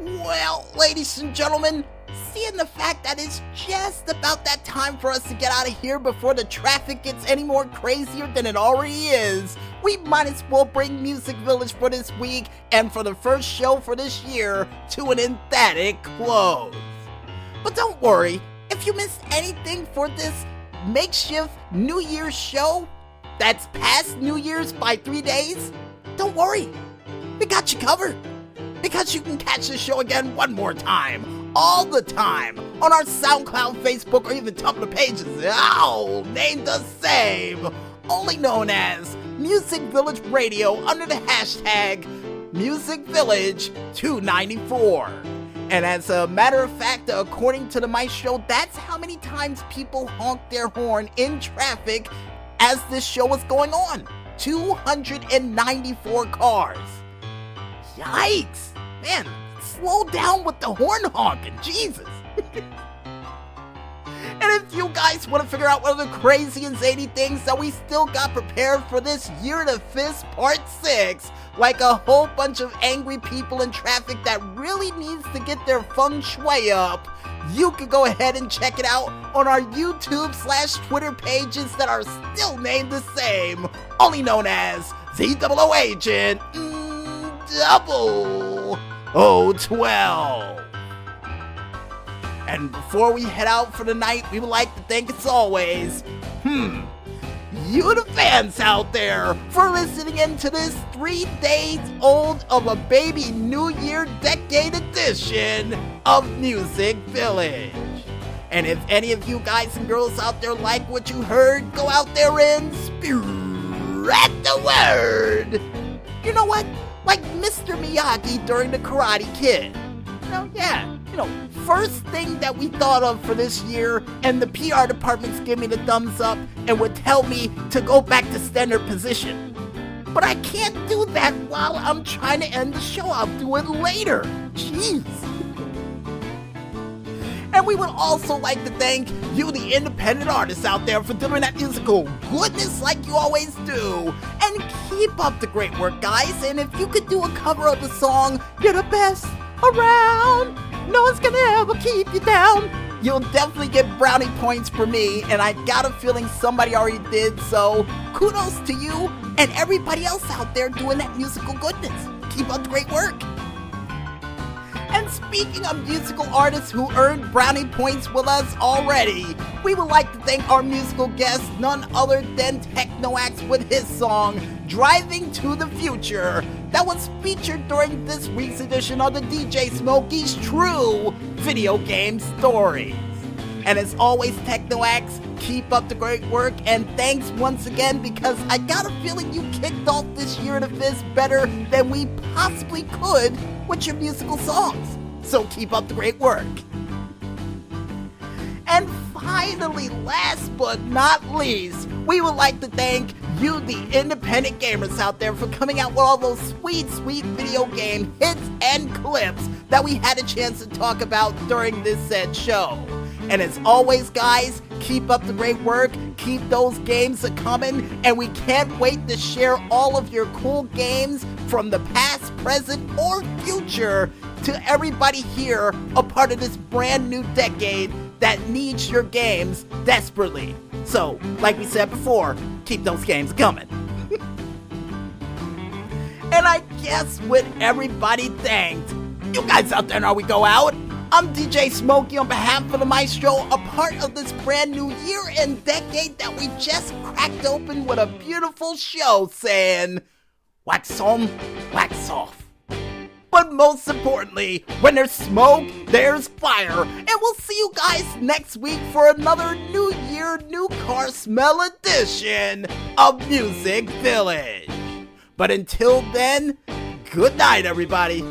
Well, ladies and gentlemen, seeing the fact that it's just about that time for us to get out of here before the traffic gets any more crazier than it already is, we might as well bring Music Village for this week and for the first show for this year to an emphatic close. But don't worry, if you missed anything for this makeshift New Year's show that's past New Year's by 3 days, don't worry, we got you covered. Because you can catch the show again one more time, all the time, on our SoundCloud, Facebook, or even Tumblr pages, all named the same, only known as Music Village Radio under the hashtag MusicVillage294. And as a matter of fact, according to the Maestro, that's how many times people honked their horn in traffic as this show was going on. 294 cars. Yikes! Man, slow down with the horn honking, Jesus! And if you guys want to figure out what are the crazy and zany things that we still got prepared for this Year to Fist Part 6, like a whole bunch of angry people in traffic that really needs to get their feng shui up, you can go ahead and check it out on our YouTube/Twitter pages that are still named the same, only known as ZOO Agent 0012. And before we head out for the night, we would like to thank, as always, you the fans out there for listening into this 3 days old of a baby New Year Decade edition of Music Village. And if any of you guys and girls out there like what you heard, go out there and spread the word. You know what? Like Mr. Miyagi during the Karate Kid. First thing that we thought of for this year, and the PR departments give me the thumbs up and would tell me to go back to standard position. But I can't do that while I'm trying to end the show. I'll do it later. Jeez. And we would also like to thank you, the independent artists out there, for doing that musical goodness like you always do. And keep up the great work, guys. And if you could do a cover of the song, "You're the best around, no one's gonna ever keep you down," you'll definitely get brownie points for me. And I got a feeling somebody already did, so kudos to you and everybody else out there doing that musical goodness. Keep up the great work. And speaking of musical artists who earned brownie points with us already, we would like to thank our musical guest, none other than Technoax, with his song, "Driving to the Future," that was featured during this week's edition of the DJ Smokey's True Video Game Stories. And as always, Technoax, keep up the great work, and thanks once again, because I got a feeling you kicked off this Year to Fist better than we possibly could with your musical songs. So keep up the great work. And finally, last but not least, we would like to thank you, the independent gamers out there, for coming out with all those sweet, sweet video game hits and clips that we had a chance to talk about during this said show. And as always, guys, keep up the great work, keep those games a-coming, and we can't wait to share all of your cool games from the past, present, or future to everybody here, a part of this brand new decade that needs your games desperately. So, like we said before, keep those games coming. And I guess with everybody thanked, you guys out there know we go out. I'm DJ Smokey on behalf of the Maestro, a part of this brand new year and decade that we just cracked open with a beautiful show saying, wax on, wax off. But most importantly, when there's smoke, there's fire. And we'll see you guys next week for another New Year, New Car Smell edition of Music Village. But until then, good night, everybody.